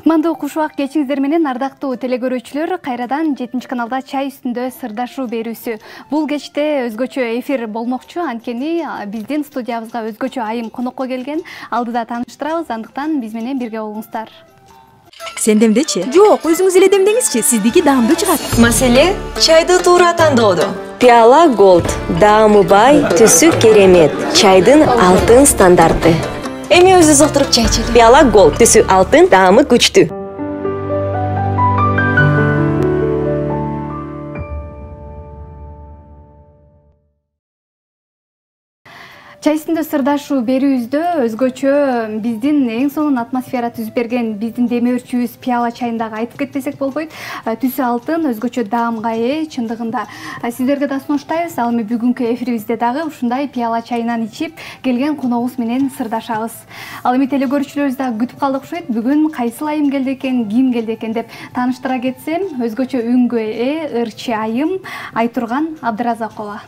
Кутмандуу куш убак кечиңиздер менен ардактуу телекөрүүчүлөр, кайрадан 7 каналда чай үстүндө сырдашуу берүүсү. Бул кечте өзгөчө эфир болмокчу, анткени биздин студиябызга өзгөчө айым конокко келген. Алдыда тааныштырабыз, андыктан биз менен бирге болуңуздар. Сен демдечи? Жок, өзүңүз эле демдеңизчи, сиздики даамдуу чыгат. Маселе чайды туура тандоодо. Пиала Gold, даамы бай, түсү керемет. Чайдын алтын стандарты. Эми өзүбүз отуруп чай ичели. Пиала Gold, түсү алтын, даамы күчтүү. Чай үстүндө сырдашуу берүүбүздө өзгөчө биздин эң сонун атмосфера түзүп берген биздин демөөрчүбүз Пиала чайындагы айтып кетпесек болбойт. Түсү алтын, өзгөчө даамга ээ, чындыгында. Сиздерге да сунуштайбыз. Ал эми бүгүнкү эфирибизде дагы ушундай Пиала чайынан ичип келген коногубуз менен сырдашабыз. Ал эми телекөрүүчүлөрүбүз дагы күтүп калдык ушойт. Бүгүн кайсыл айым келди экен, ким келди экен деп тааныштыра кетсем, өзгөчө үнгө ырчы айым Айтурган Абдыразакова.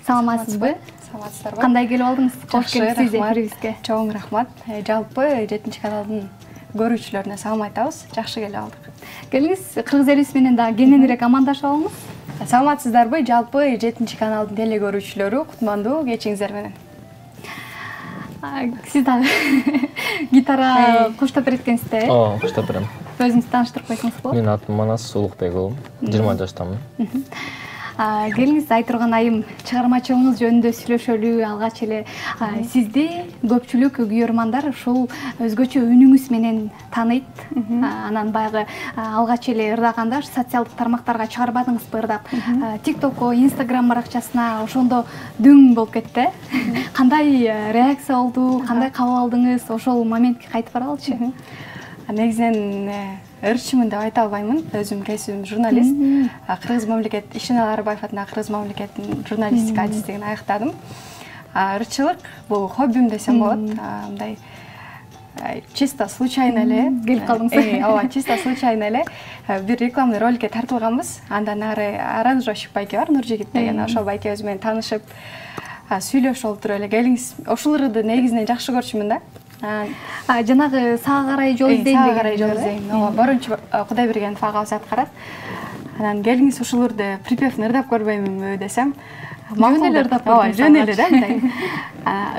Саламатсызбы? Саламатсыздарбы? Кандай келип алдыңыз? Кош келипсиз эфирибизге. Чоң рахмат. Жалпы 7 каналдын көрүүчүлөрүнө салам айтабыз. Жакшы келип алдык. Келиңиз, кыргыз элибиз менен дагы кененирээк амандашып алыңыз. Саламатсыздарбы? Жалпы 7 каналдын телекөрүүчүлөрү, кутмандуу кечиңиздер менен. Сиз дагы гитара коштоп берет экенсиз, Ооба, коштоп берем. Өзүңүздү тааныштырып койсоңуз болот. Менин атым Манас Улукбек уулум, 20 жаштамын. Келиңиз, Айтурган айым, чыгармачылыгыңыз жөнүндө сүйлөшөлү. Алгач эле сизди көпчүлүк күйөрмандар ушул өзгөчө үнүңүз менен тааныйт. Анан баягы алгач эле ырдаганда социалдык тармактарга чыгарбадыңызбы ырдап? TikTokко, Instagram баракчасына ошондо дүң болуп кетти. Кандай реакция болду? Кандай кабыл алдыңыз? Ошол моментке кайтып баралычы. Негизинен ырчымын деп айта албаймын. Өзүм кесибим журналист. Кыргыз мамлекет Ишенал Арбаев атындагы Кыргыз мамлекетинин журналистика адистигин аяктадым. Ырчылык бул хоббим десем болот. Мындай чисто случайно эле келип калдыңыз. Ооба, чисто случайно эле бир рекламный роликке тартылганбыз. Андан ары аранжировщик байке бар, Нуржигит деген. Ошол байкебиз менен таанышып, сүйлөшүп отуруп эле келиңиз. Ошол ырды негизинен жакшы көрчүмүн да. Жанагы сага карай жол издейм деген. Сага карай жол издейм. Ооба, Борончу Кудайбергенов агабыз аткарат. Анан келиңиз ушул ырды припевин ырдап көрбөймүнбү десем, жөн эле ырдап көрдүм. Жөн эле да, мындай.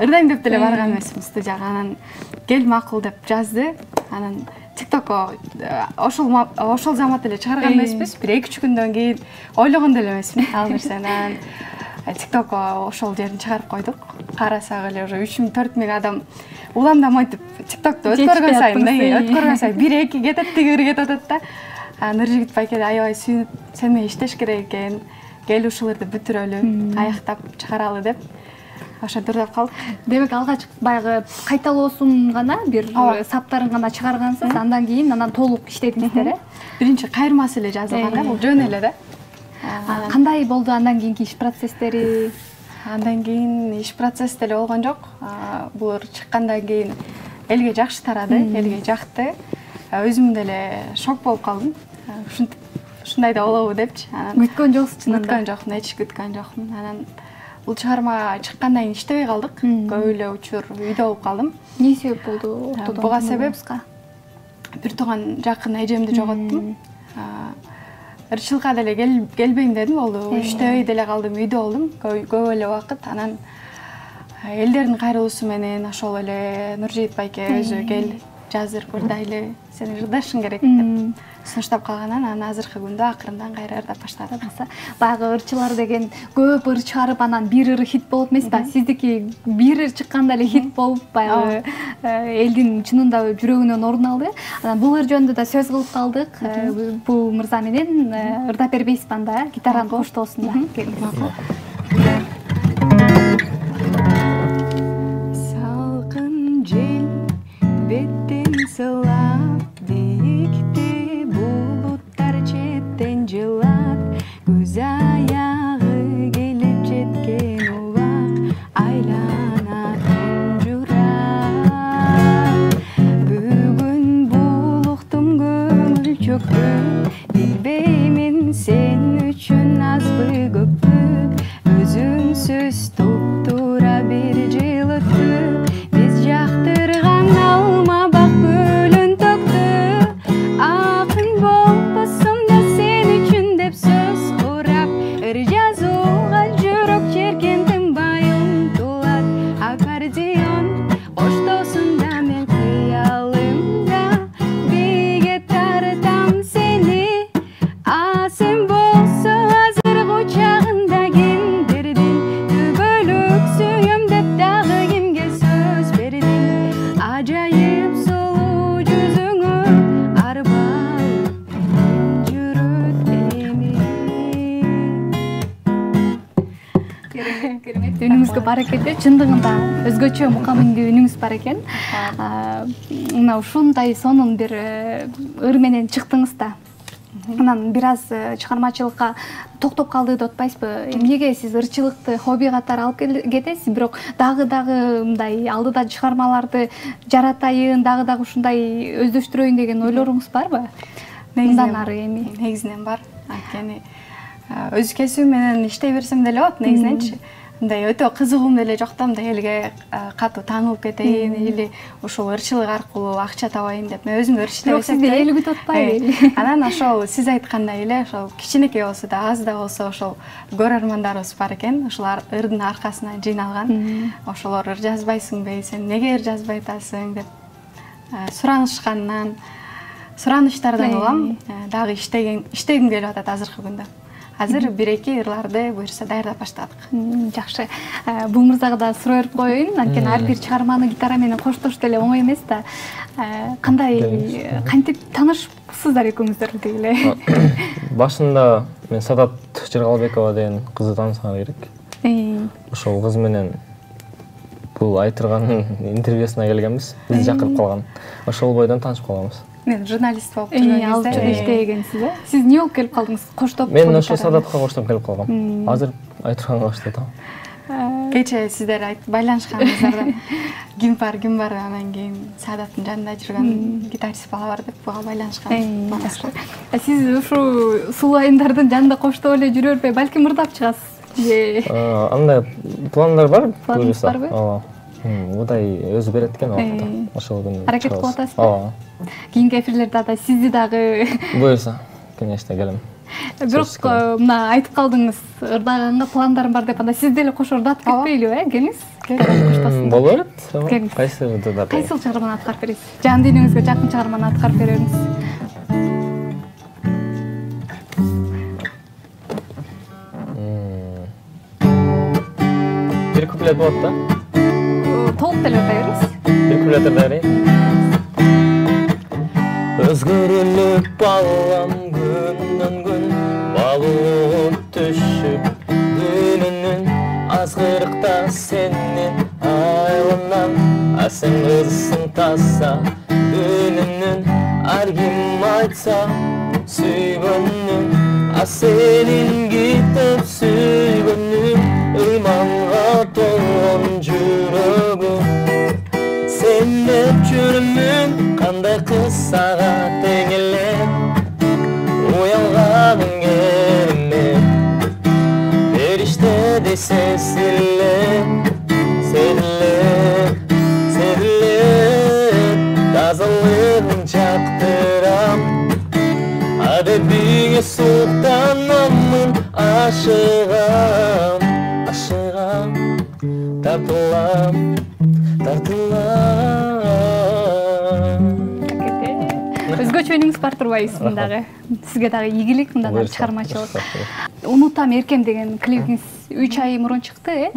Ырдайм деп деле барган эмесмин студияга. Анан кел макул деп жазды. Анан TikTokко ошол замат эле чыгарган эмеспиз. Бир 2-3 күндөн кийин ойлогон деле эмесмин ал нерсени. Анан TikTokко ошол жерин чыгарып койдук. Карасак эле уже 3000-4000 адам уламдамай деп TikTokто өткөргөн сайын 1-2 кетет, тигири кетип атат да. Нуржигит байке аябай сүйүнүп, сен менен иштеш керек экен. Кел ушуларды бүтүрөлү, аяктап чыгаралы деп ошентип ырдап калдык. Демек алгач баягы кайталоосун гана бир саптарын гана чыгаргансыз, андан кийин толук иштедиңиздер, э? Биринчи кайырмасы эле жазылган да, бул жөн эле да. Кандай болду андан кийинки иш процесстери? Андан кийин иш процесс деле болгон жок. Бул чыккандан кийин элге жакшы тарады, элге жакты. Өзүм деле шок болуп калдым. Ушундай да болобу депчи. Күткөн жоксуз чынында? Күткөн жокмун, эч күткөн жокмун. Анан бул чыгарма чыккандан кийин иштебей калдык. Көп эле учур үйдө болуп калдым. Эмне себеп болду? Буга себеп бир тууган жакын эжемди жоготтум. Ырчылыкка деле келбейм дедим, болду. Иштебей деле калдым, үйдө болдум көп эле убакыт. Анан элдердин кайрылуусу менен ошол эле Нуржигит байке өзү кел жаздыр ырдайлы, сен ырдашың керек деп сунуштап калгандан анан азыркы күндө акырындан кайра ырдап баштадым. Баягы ырчылар деген көп ыр чыгарып, анан бир ыры хит болот эмес да. Сиздики бир ыр чыкканда эле хит болуп, баягы элдин чынында жүрөгүнөн орун алды. Анан бул ыр жөнүндө да сөз кылып калдык. Бул мырза менен ырдап бербейсизби анда? Гитараны коштоосун да. Салкын жел беттен сылап, биикте булуттар четтен жылат, көз аягы келип жеткен убак айланат тұнжырап. Бүгүн булуктум көңүл чөктү, билбеймин сен үчүн азбы көппү, өзүң Керемет. Үнүңүзгө баракет. Чындыгында өзгөчө мукаминдүү үнүңүз бар экен. Мына ушундай сонун бир ыр менен чыктыңыз да. Анан бир аз чыгармачылыкка токтоп калды деп атпайсызбы? Эмнеге сиз ырчылыкты хобби катары алып кетесиз, бирок дагы мындай алдыда чыгармаларды жаратайын, дагы ушундай өздөштүрөйүн деген ойлоруңуз барбы? Мындан ары эми? Негизинен бар. Анткени өз кесибим менен иштей берсем деле болот негизиненчи. Мындай өтө кызыгуум деле жок да, мындай элге катуу таанылып кетейин или ушул ырчылык аркылуу акча табайын деп. Мен өзүмдү ырчы деп эсептейм. Бирок сизди эл күтүп атпайбы? Анан ошол сиз айткандай эле ошол кичинекей болсо да, аз да болсо ошол көрөрмандарыбыз бар экен. Ошол ырдын аркасына жыйналган. Ошолор ыр жазбайсыңбы, сен эмнеге ыр жазбай атасың деп суранышкандан, сураныштардан улам дагы иштегим келип атат азыркы күндө. Азыр 1-2 ырларды буюрса даярдап баштадык. Жакшы. Бул мырзага да суроо берип коеюн. Анткени ар бир чыгарманы гитара менен коштош деле оңой эмес да. Кантип таанышыпсыздар экөөңүздөр дегиле? Башында мен Садат Жыргалбекова деген кызды таанышкан керек. Ошол кыз менен бул айтырганын интервьюсуна келгенбиз. Биз жакырып калган. Ошол бойдон таанышып калганбыз. Мен журналист болуп жүргөн алып кезде иштегенсиз, э? Сиз эмне болуп келип калдыңыз? Коштоп. Мен ошо Садатка коштоп келип калгам. Азыр айтырганга коштотом. Кече сиздер байланышканыңыздардан ким бар анан кийин Садаттын жанында жүргөн гитарист бала бар деп буга байланышкан. Сиз ушу сулуу айымдардын жанында коштоп эле жүрө бербей, балким ырдап чыгасыз. Андай пландар бар, Планыңыз барбы? Ооба. Удай өзү берет экен убакта. Ошол күнү аракет кылып атасызбы? Ооба. Кийинки эфирлерде да сизди дагы буюрса, конечно, келем. Бирок мына айтып калдыңыз, ырдаганга пландарым бар деп, анда сиз деле кошо ырдатып кетпейлиби, келиңиз? Боло берет. Келиңиз. Кайсы ырдатат? Кайсыл чыгарманы аткарып бересиз? Жан дүйнөңүзгө жакын чыгарманы аткарып бериңиз. Бир куплет болот да? Толук деле ырдай бериңиз. Бир куплет ырдай берейин. Өзгөрүлүп балам күндөн күн, балып түшүп күнүнүн, азгырыкта сенин айланам, а сен кызсың таза күнүнүн, ар ким айтса сүйгөнүм, а сенин кетип сүйгөнүм, ыйманга толгон жүрөгүм. Sen деп жүрмүн, кандай кыз сага тең эле, уялганың керемет, периштедей сезилет, тазалыгың жактырам, адебиңе суктанамын, ашыгам, тартылам. Өзгөчө үнүңүз бар турбайсыз дагы. Сизге дагы ийгилик, мындан ары чыгармачылык. Унутам эркем деген клипиңиз 3 ай мурун чыкты, э?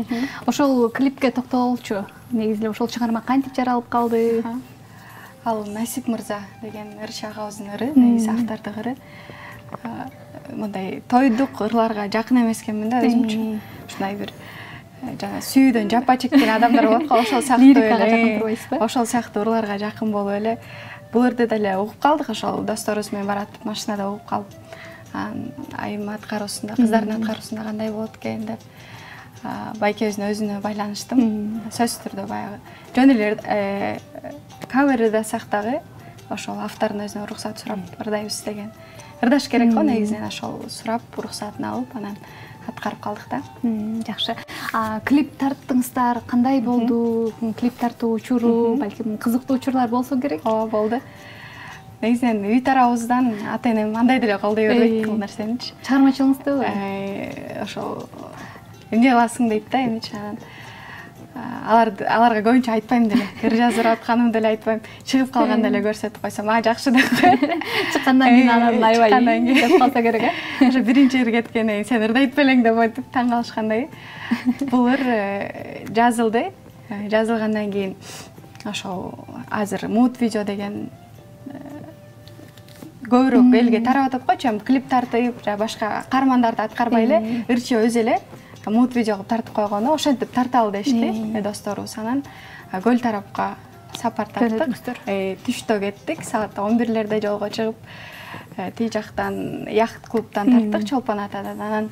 Ошол клипке токтолчу. Негизи эле ошол чыгарма кантип жаралып калды? Ал Насип мырза деген ырчы агабыздын ыры, негизи автордук ыры. Мындай тойдук ырларга жакын эмескенмин да өзүмчү. Ушундай бир жана сүйүүдөн жапа чеккен адамдар болот го, ошол сыяктуу лирикага жакын турбайсызбы? Ошол сыяктуу ырларга жакын болуп эле бул ырды деле угуп калдык, ошол досторубуз менен баратып машинада угуп калып, айым аткаруусунда, кыздардын аткаруусунда кандай болот экен деп байкебиздин өзүнө байланыштым. Сөзсүз түрдө баягы жөн эле кавер ырдасак дагы ошол автордун өзүнөн уруксат сурап ырдайбыз деген. Ырдаш керек го негизинен, ошол сурап уруксатын алып анан аткарып калдык да. Жакшы. Клип тарттыңыздар, кандай болду? Клип тартуу учуру, балким кызыктуу учурлар болсо керек. Ооба, болду. Негизинен үй тарабыбыздан ата-энем андай деле колдой бербейт бул нерсеничи. Чыгармачылыгыңызды ошол эмне кыласың дейт да, эмнечи анан аларга көбүнчө айтпайм деле. Ыр жазып атканым деле айтпайм. Чыгып калганда эле көрсөтүп койсом, жакшы деп коет. Чыккандан кийин анан аябай деп калса керек, э? Ошо биринчи ыр кеткенден кийин сен ырдайт белең деп айтып таң калышкандай. Бул ыр жазылды. Жазылгандан кийин ошол азыр Mood Video деген көбүрөөк элге тарап атат го, клип тартып, башка каармандарды аткарбай эле ырчы өзү эле мут видеого тартып койгону, ошентип тарталы дешти досторубуз. Анан көл тарапка сапар тарттык. Түштө кеттик, саат 11-лерде жолго чыгып, тиги жактан яхт клубтан тарттык, Чолпон атадан. Анан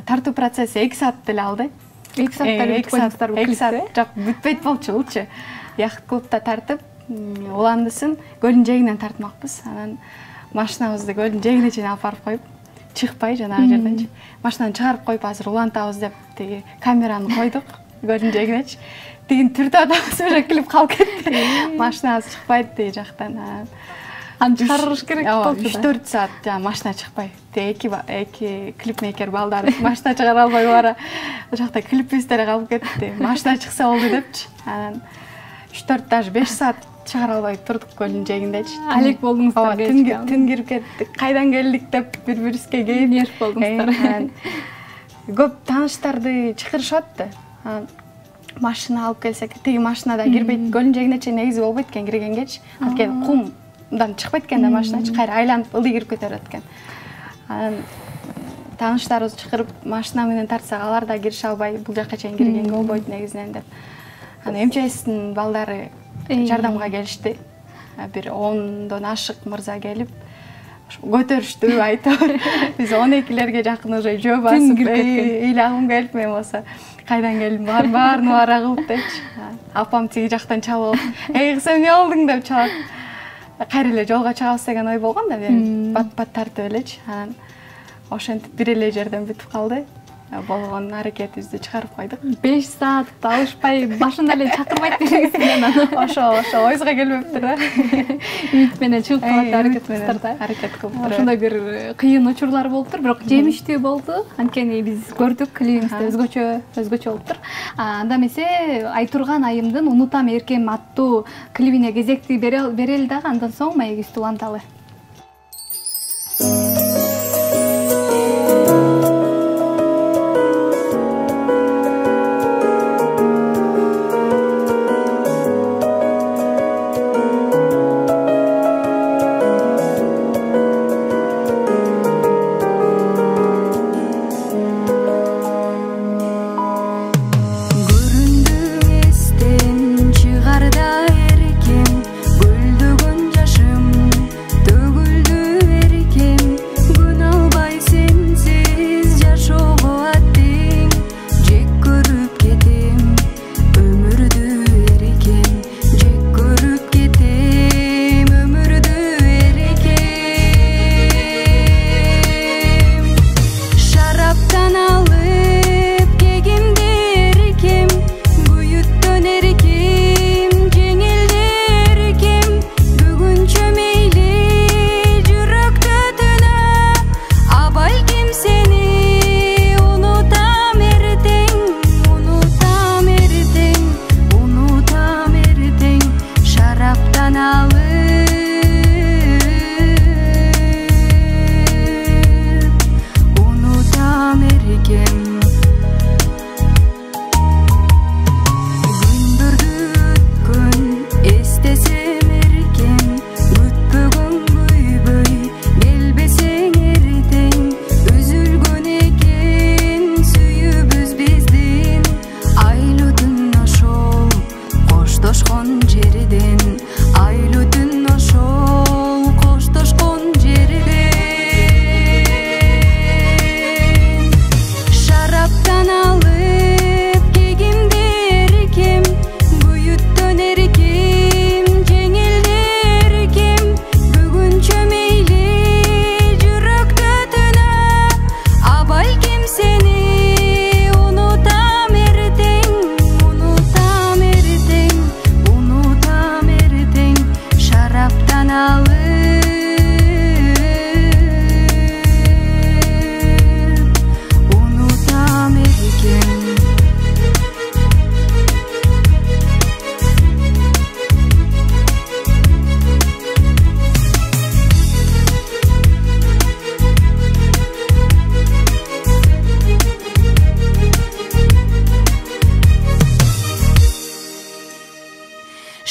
тартуу процесси 2 саат деле алды. 2 сааттар бүтүп койдуңуздар бул клипти? Жок, бүтпөйт болчу. Яхт клубта тартып, уландысын көлдүн жээгинен тартмакпыз. Анан машинабызды көлдүн жээгине чейин алып барып коюп, чыкпай жанагы жерденчи. Машинаны чыгарып коюп, азыр улантабыз деп тиги камераны койдук көлдүн жээгинечи. Тигин түртүп атабыз, уже клип калып кетти. Машинабыз чыкпайт тиги жактан. Аны чыгарыш керек болду. 3-4 саат жана машина чыкпай. Эки клипмейкер балдар машина чыгара албай бара. Ошакта клипбиздер калып кетти. Машина чыкса болду депчи. Анан 3-4 даже 5 саат чыгара албай турдук көлдүн жээгиндечи. Алек болдуңуздар. Түн кирип кеттик. Кайдан келдик деп бири-бирибизге кейип нерв болдуңуздар. Көп тааныштарды чакырышат. Машина алып келсек, тиги машинада кирбейт. Көлдүн жээгине чейин негизи болбойт экен киргенгечи. Анткени кумдан чыкпайт экен да машиначы, кайра айланып ылдый кирип кетерет экен. Анан тааныштарыбызды чакырып, машина менен тартсак, алар да кирише албай, бул жакка чейин киргенге болбойт негизинен деп. Анан МЧСтин балдары жардамга келишти. Бир 10дон ашык мырза келип, көтөрүштү айтып. Биз 12лерге жакын уже жөө басып, ыйлагым келип, мен болсо кайдан келдим, баарын бара кылып депчи. Апам тиги жактан чалып алып, кыз эмне болдуң деп чалат. Кайра эле жолго чыгабыз деген ой болгон да, мен бат тартып элечи. Анан ошентип бир эле жерден бүтүп калды. Болгон аракетибизди чыгарып койдук. 5 саат алышпай башында эле чакырбайт дегенсизден анан. Ошо ойубузга келбептир да. Үмүт менен чыгып калат аракет кылыптыр да. Аракет кылып. Ошондой бир кыйын учурлар болуптур, бирок жемиштүү болду. Анткени биз көрдүк, клипиңизде өзгөчө болуптур. Анда эмесе Айтурган айымдын Унутам эркем аттуу клибине кезекти берели дагы, андан соң маегибизди уланталы.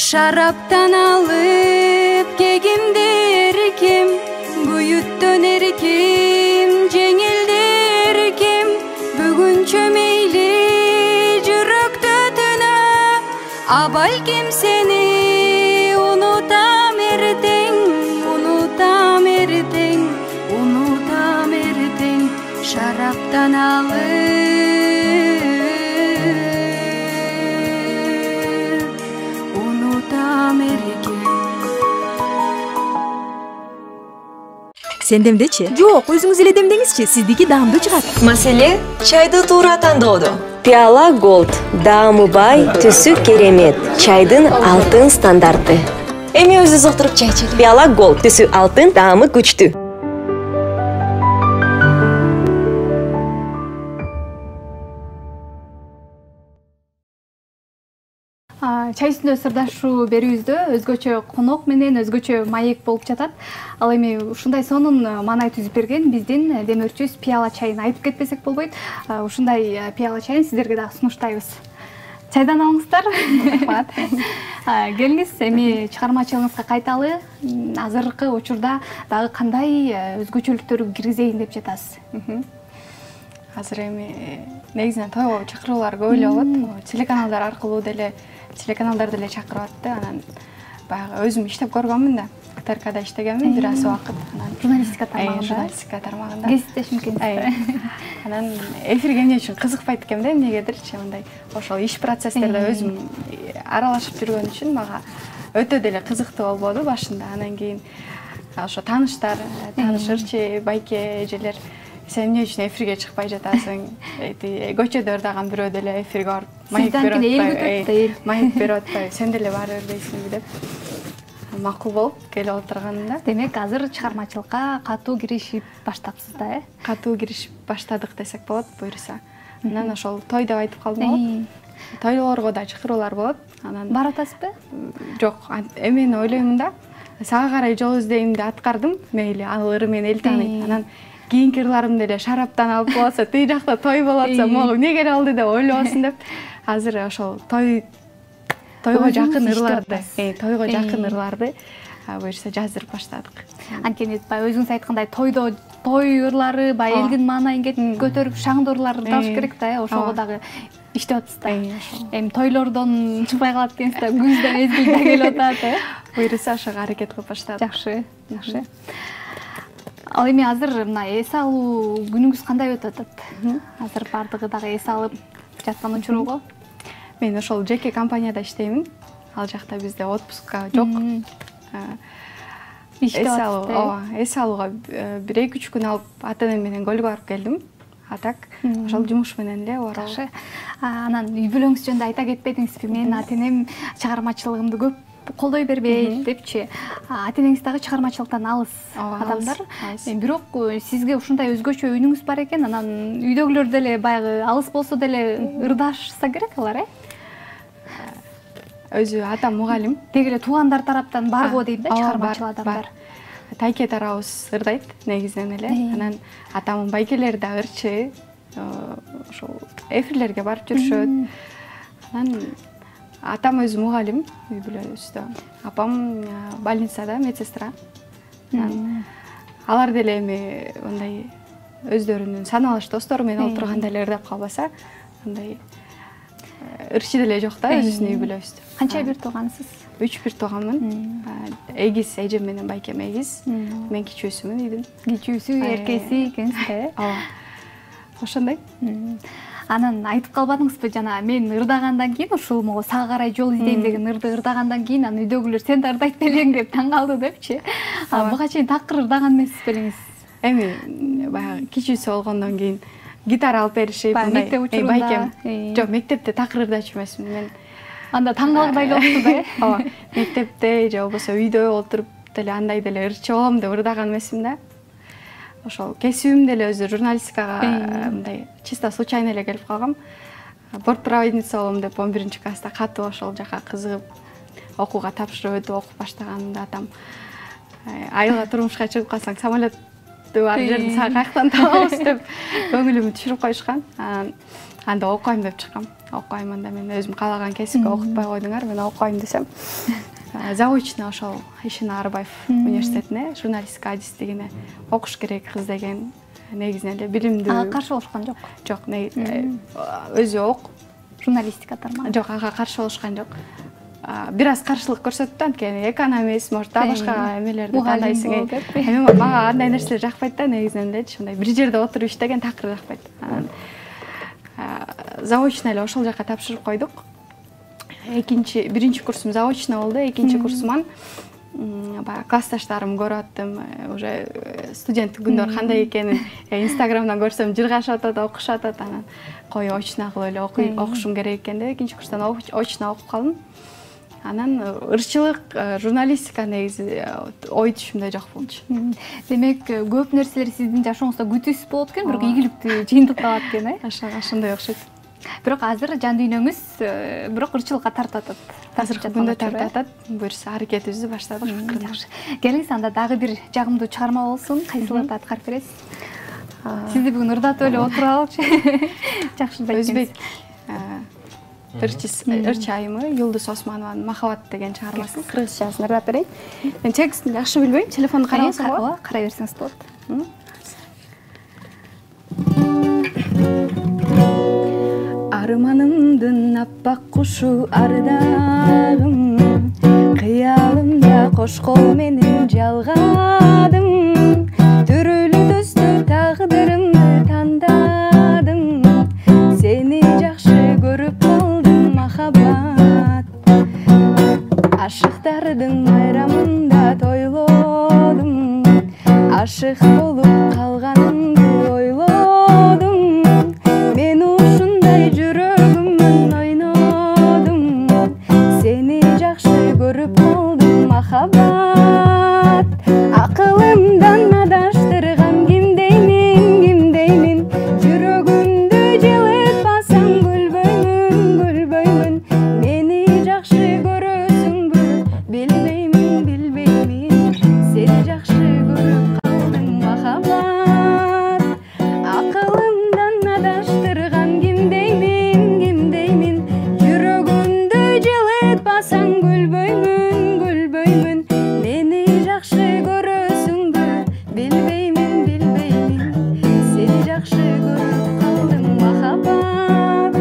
Şaraptan alıp kegimde erikim, Buyuttan erikim, Cengilde erikim, Bugün А балким сени унутам эртең, унутам эртең, унутам эртең, шараптан алып, унутам эртең. Сен демдечи? Жок, өзүңүз эле демдеңизчи, сиздики даамдуу чыгат. Маселе чайды туура тандоодо. Пиала Gold даамы бай, түсү керемет. Чайдын алтын стандарты. Эми өзүңүз отуруп чай ичели. Пиала Gold түсү алтын, даамы күчтүү. Чай үстүндө сырдашуу берүүбүздө өзгөчө конок менен өзгөчө маек болуп жатат. Ал эми ушундай сонун маанай түзүп берген биздин демөөрчүбүз пиала чайын айтып кетпесек болбойт. Ушундай пиала чайын сиздерге дагы сунуштайбыз. Чайдан алыңыздар. Рахмат. Келиңиз, эми чыгармачылыгыңызга кайталы. Азыркы учурда дагы кандай өзгөчөлүктөрү киргизейин деп жатасыз? Азыр эми негизинен тойго чакыруулар көп эле болот. Телеканалдар аркылуу деле, телеканалдар деле чакырып атты. Анан баягы өзүм иштеп көргөнмүн да. КТРКда иштегенмин бир аз убакыт. Анан журналистика тармагында. Журналистика тармагында. Кесиптешим экенсиз. Анан эфирге эмне үчүн кызыкпайт экенмин да, эмнегедирчи мындай ошол иш процесстерде өзүм аралашып жүргөн үчүн мага өтө деле кызыктуу болбоду башында. Анан кийин ошо тааныштар, таанышырчы байке эжелер сен эмне үчүн эфирге чыкпай жатасың? Көчөдө ырдаган бирөө деле эфирге барып маек берип атпайбы? Сен деле бара бербейсиңби деп макул болуп келип отурганымда. Демек, азыр чыгармачылыкка катуу киришип баштапсыз да, э? Катуу киришип баштадык десек болот, буюрса. Анан ошол той деп айтып калдым. Тойлорго да чакыруулар болот. Анан барып атасызбы? Жок, эмени ойлоймун да. Сага карай жол издейимди аткардым. Мейли, ал ыры мени эл тааныйт. Анан кийинки ырларым деле шараптан алып болсо, тиги жакта той болуп атса, могу эмне керек болду деп ойлобосун деп. Азыр ошол тойго жакын ырларды, тойго жакын ырларды буюрса жаздырып баштадык. Анткени баягы өзүңүз айткандай той ырлары, баягы элдин маанайын көтөрүп шаңдуу ырларды табыш керек да, ошого дагы иштеп атасыз да. Эми тойлордон чыкпай калат экенсиз да, күздө мезгил да келип атат, э? Буюрса ошого аракет кылып баштадык. Жакшы, жакшы. Ал эми азыр мына эс алуу күнүңүз кандай өтүп атат? Азыр бардыгы дагы эс алып жаткан учурго. Мен ошол жеке компанияда иштеймин. Ал жакта бизде отпускка жок. Эс алууга 1-2 күн алып ата-энем менен көлгө барып келдим. А так ошол жумуш менен эле жакшы. Анан үй бүлөңүз жөнүндө айта кетпедиңизби? Мен ата-энем чыгармачылыгымды көп колдой бербейт депчи. Ата-энеңиз дагы чыгармачылыктан алыс адамдар. Бирок сизге ушундай өзгөчө үнүңүз бар экен. Анан үйдөгүлөр деле баягы алыс болсо деле ырдашса керек алар, э? Өзү атам мугалим. Деги эле туугандар тараптан барбы дейм да, чыгармачыл адамдар. Тайке тарабыбыз ырдайт негизинен эле. Анан атамдын байкелери да ырчы. Ошол эфирлерге барып жүрүшөт. Анан атам өзү мугалим үй бүлөбүздө. Апам больницада медсестра. Алар деле эми мындай өздөрүнүн саналыш достору менен отурганда эле ырдап калбаса, мындай ырчы деле жок да өзүбүздүн үй бүлөбүздө. Канча бир туугансыз? 3 бир тууганмын. Эгиз, эжем менен байкем эгиз. Мен кичүүсүмүн үйдүн. Кичүүсү, эркеси экенсиз, э? Ооба. Ошондой. Анан айтып калбадыңызбы жана мен ырдагандан кийин ушул могу сага карай жол издейм деген ырды ырдагандан кийин анан үйдөгүлөр сен да ырдайт белең деп таң калды депчи. Буга чейин такыр ырдаган эмессиз белеңиз? Эми баягы кичүүсү болгондон кийин гитара алып беришип, мектеп учурунда. Байкем. Жок, мектепте такыр ырдачу эмесмин мен. Анда таң калгандай эле болупту да, э? Ооба. Мектепте же болбосо үйдө отуруп деле андай деле ырчы болом деп ырдаган эмесмин да. Ошол кесибим деле өзү журналистикага мындай чисто случайно эле келип калгам. Бортпроводница болом деп 11-класста катуу ошол жака кызыгып окууга тапшырып өтүп окуп баштаганымда атам айылга турмушка чыгып калсаң самолетту бар жерди сага каяктан табабыз деп көңүлүмдү түшүрүп коюшкан. Анда окуйм деп чыккам. Окуйм, анда мен өзүм каалаган кесипке окутпай койдуңар, мен окуйм десем. Заочно ошол Ишина Арбаев университетине журналистика адистигине окуш керек кыз деген негизинен эле билимдүү. Каршы болушкан жок? Жок, өзү журналистика тармагы. Жок, ага каршы болушкан жок. бир аз каршылык көрсөттү, анткени экономист, может, да башка эмелерди тандайсың. Эми мага андай нерселер жакпайт да, негизинен эле ушундай бир жерде отуруп иштеген такыр жакпайт. Анан заочно эле ошол жака тапшырып койдук. Биринчи курсум заочно болду, экинчи курсуман баягы классташтарым көрүп аттым, уже студенттик күндөр кандай экенин Инстаграмдан көрсөм жыргашып атат, окушуп атат, анан кой очно кылып эле окушум керек экен деп экинчи курстан очно окуп калдым. Анан ырчылык, журналистика негизи ой түшүмдө жок болчу. Демек, көп нерселер сиздин жашооңузда күтүүсүз болот экен, бирок ийгиликтүү жыйынтыктап алат экен, Ошондой окшойт. Бирок азыр жан дүйнөңүз бирок ырчылыкка тартып атат. Азыркы күндө тартып атат. Буюрса аракетибизди баштадык. Жакшы. Келиңиз анда дагы бир жагымдуу чыгарма болсун, кайсыларды аткарып бересиз? Сизди бүгүн ырдатып эле отуралычы. Жакшы Өзбек ырчы айымы Юлдуз Османованын Махаббат деген чыгармасы. Кыргызчасын ырдап берейин. Мен текстин жакшы билбейм, телефонду карабасам болот. Карай берсеңиз болот. Арманымдын аппак кушу ардагым, кыялымда кош кол менен жалгадым, түрүлү төстүү тагдырымды тандадым, сени жакшы көрүп калдым махаббат, ашыктардын майрамында тойлодум, ашык болуп калганымды ойлодум, мен ушундай жүрөгүмдүн ойнодум, сени жакшы көрүп калдым махаббат, акылымдан адаштырган ким деймин, жүрөгүмдү жылытпасаң күлбөймүн, мени жакшы көрөсүңбү, билбеймин, сени жакшы көрүп калдым махаббат, акылымдан адаштырган ким деймин, жүрөгүмдү жылытпасаң күлбөймүн, мени жакшы көрөсүңбү, билбеймин, сени жакшы көрүп калдым махаббат,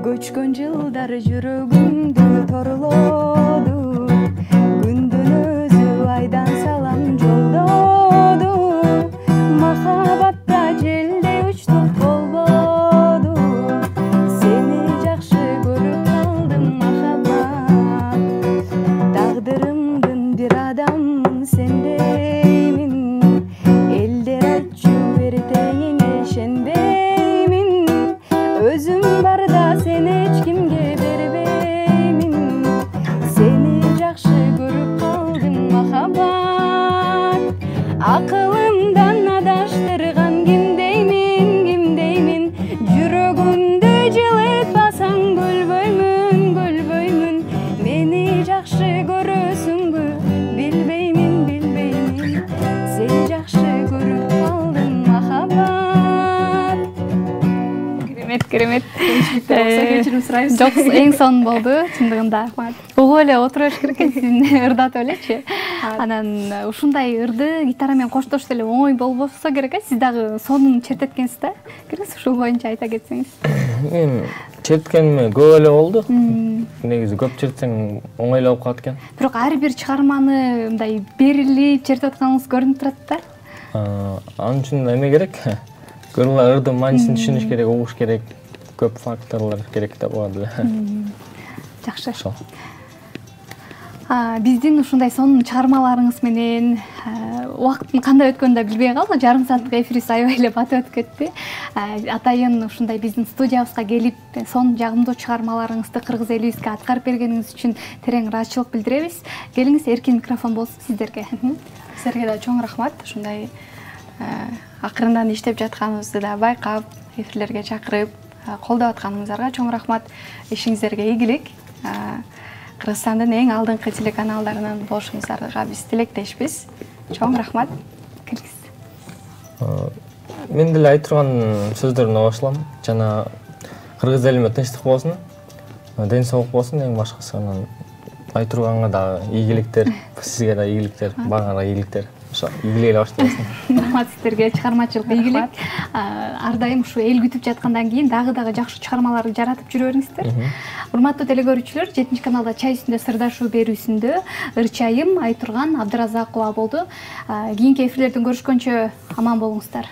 көчкөн жылдар жүрөгүмдү торлоду, күндүн өзү айдан салам жолдоду, махаббатта желдей учтук болбоду, сени жакшы көрүп калдым махаббат, тагдырымдын бир адаммын сен деймин, элдер айтчу эртеңиңе ишенбеймин, өзүм барда сени эч кимге бербеймин, сени жакшы көрүп калдым махаббат, акылымдан адаштырган ким деймин, жүрөгүмдү жылытпасаң күлбөймүн, мени жакшы көрөсүңбү, билбеймин, сени жакшы көрүп калдым махаббат. Керемет. Кечирим сурайбыз. Жок, эң сонун болду, чындыгында. Угуп эле отура бериш керек экен, сиздин ырдатып элечи. Анан ушундай ырды гитара менен коштош деле оңой болбосо керек, сиз дагы сонун чертеткенсиз да. Киргиз ушул боюнча айта кетсеңиз. Мен черткениме көп эле болду. Негизи көп чертсең оңой эле болуп калат экен. Бирок ар бир чыгарманы мындай берилип чертип атканыңыз көрүнүп турат да. Анын үчүн эме керек? Көрүлө ырдын мааниsin түшүнүш керек, угуш керек, көп факторлор керек деп болот эле. Жакшы. Биздин ушундай сонун чыгармаларыңыз менен убакыттын кандай өткөнүн да билбей калдык. Жарым сааттык эфирибиз аябай эле батып өтүп кетти. Атайын ушундай биздин студиябызга келип, сонун жагымдуу чыгармаларыңызды кыргыз элибизге аткарып бергениңиз үчүн терең ыраазычылык билдиребиз. Келиңиз, эркин микрофон болсун сиздерге. Силерге да чоң рахмат. Ушундай акырындан иштеп жатканыбызды да байкап, эфирлерге чакырып, колдоп атканыңыздарга чоң рахмат. Ишиңиздерге ийгилик. Кыргызстандын эң алдыңкы телеканалдарынан болушуңуздарга биз тилектешпиз. Чоң рахмат. Киргиз. Мен деле айтырган сөздөрүнө кошулам. Жана кыргыз элиме тынчтык болсун, ден соолук болсун, эң башкысы. Анан айтырганга да ийгиликтер, сизге да ийгиликтер, баарыңарга ийгиликтер. игілей эле баштайсың. Рахмат сиздерге, чыгармачылык ийгилик. Ар дайым ушу эл күтүп жаткандан кийин дагы жакшы чыгармаларды жаратып жүрө бериңиздер. Урматтуу телекөрүүчүлөр, 7 каналда чай үстүндө сырдашуу берүүсүндө Ырчайым Айтурган Абдыразакова болду. Кийинки эфирлерден көрүшкөнчө аман болуңуздар.